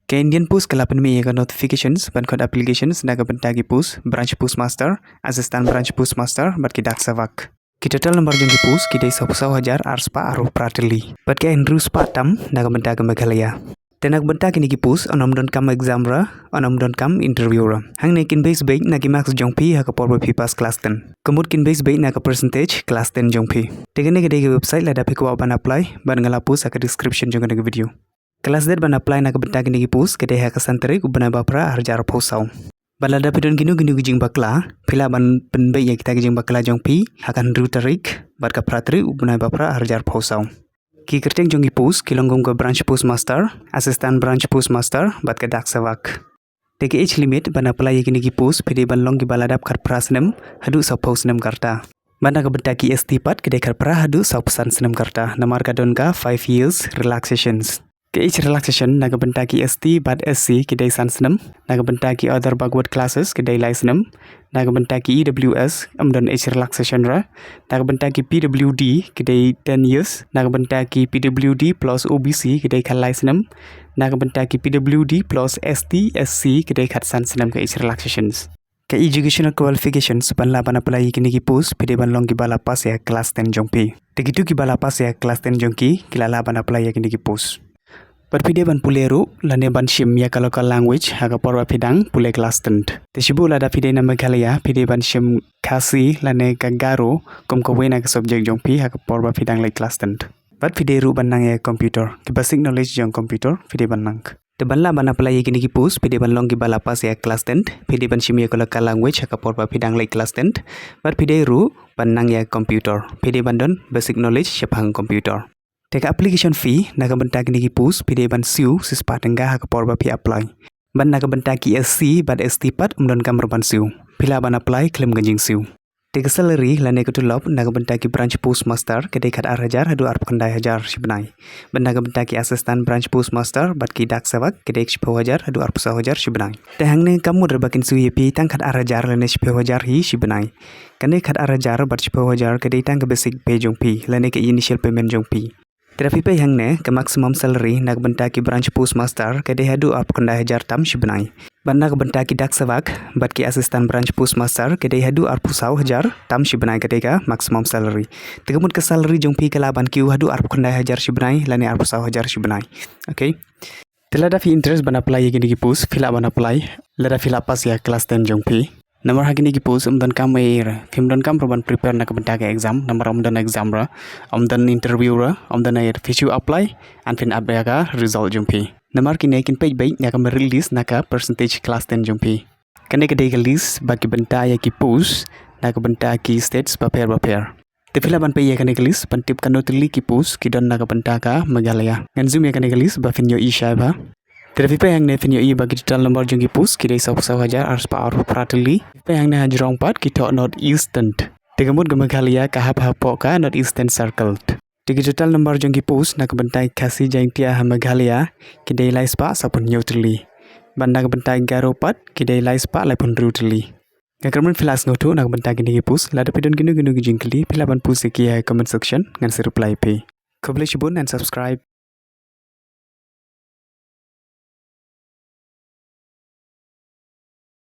Ke Indian Post kala pynmih ka notifications ban kod applications naga bentagi Post Branch Postmaster, Assistant Branch Postmaster bat ki Dak Sevak. Ki total nomor jongki Post ki dei 10,000 arspa aruh Tylli. Bat ke Andrew Spatam naga bentagi Meghalaya. Tenak bentagi ni ki Post onom kam exam ra, onom kam interview ra. Hang ne kin base bait nagi max Jongpi haka porbo pipas class 10. Kemud kin base bait naga percentage class 10 Jongpi. Tegane ke dei website la dapat ko ban apply ban ngala post haka description jong nega video. Kelas Z ban apply nak bentagi nigi post kedai haka santri ubana bapra harjar posau. Bala dapat don ginu gijing bakla, pila ban penbai yang kita gijing bakla Jongpi akan ru tarik bat ka pratri ubana bapra harjar posau. Ki kyrteng Jongki post kilonggong ke branch postmaster, assistant branch postmaster bat ka Dak Sevak. Teki age limit ban apply yang nigi post pede ban long ki bala dap kar prasnem hadu sa post nem karta. Bana ka bentaki ST pat kedai kar pra hadu sa pesan senem karta. Namar ka don ka 5 years relaxations. Ke each relaxation naga bentaki ST bat SC kedai sansnem, naga bentaki other backward classes kedai laisnem, naga bentaki EWS amdon each relaxation ra, naga bentaki PWD kedai 10 years, naga bentaki PWD plus OBC kedai khat laisnem, naga bentaki PWD plus ST SC kedai khat sansnem ke each relaxations. Ke educational qualifications ban la ban apply kini ki post pede ban long ki bala pas ya class 10 Jongpi. Tegitu ki bala pas ya class 10 Jongki kila la ban apply kini ki post. Perpide ban puleru lane ban shim ya local language haga porwa pidang pule class 10. Teshibu la da pide na Meghalaya pide ban shim kasi lane kagaro kom ko wena ka subject Jongpi haga porwa pidang like class 10. Bat pide ru ban nang ya computer ki basic knowledge jong computer pide ban nang. Te ban la ban apply kini ki post pide ban long ki bala pas ya class 10 pide ban shim ya local language haga porwa pidang like class 10. Bat pide ru ban nang ya computer pide ban don basic knowledge syapang computer. Teka application fee naga bentaki nigi post pide ban siu sispa tengah haka porba pi apply. Ban naga bentaki SC bat ST pat umdon kamar ban siu. Pila ban apply klaim ganjing siu. Teka salary lane kutulop naga bentaki branch postmaster kedai kat arhajar hadu arp kandai hajar shibnai. Ban naga bentaki assistant branch postmaster bat ki Dak Sevak kedai shipho hajar hadu arp sa hajar shibnai. Tehang ne kamu derbakin siu yepi tang kat arhajar lane shipho hajar hi shibnai. Kane kat arhajar bat shipho hajar kedai tang ke basic pay Jongpi lane ke initial payment Jongpi. Terapi pay hang ne ke maximum salary nak bentaki branch postmaster kedai hadu arp kandai hajar tam shibnai. Ban nak bentaki Dak Sevak bat ki assistant branch postmaster kedai hadu arp pusau hajar tam shibnai kedai ka maximum salary. Tegamut ke salary Jongpi ke laban kiu hadu arp kandai hajar shibnai lani arp pusau hajar shibnai. Okay. Telada fi interest ban apply gini ki post fila ban apply lada fila pas ya class 10 Jongpi. Nomor hagini ki post umdan kam film kam proban prepare nak bentaki exam nomor umdan exam ra umdan interview ra umdan air fichu apply and fin abega result Jongpi. Nomor kini kin page baik nak release naka percentage class 10 Jongpi. Kene kedai ke list bagi benta ya ki post nak bentaki states paper. Tefila ban pay ya kene ke list ban tip kanu Tylli ki post ki don nak bentaka Meghalaya. Ngan zoom ya kene ke list ba fin yo isha ba. Terapi pay yang ne fin yo i bagi total nomor jongki post ki dei 10,000 arspa aruh Tylli. Pay yang ne hajrong pat ki tok not eastern. Tegamut ke Meghalaya ka hap-hapok ka not eastern circle. Tegi total nomor jongki post nak bentai kasi jaintia ha Meghalaya ki dei laispa sapun yo Tylli. Ban nak bentai garo pat ki dei laispa laipun ru Tylli. Gramin filas ngoto nak bentai gini post lada pidon ginu gijing kli pila ban post ki comment section ngan si reply pe. Khuborlaitkam and subscribe.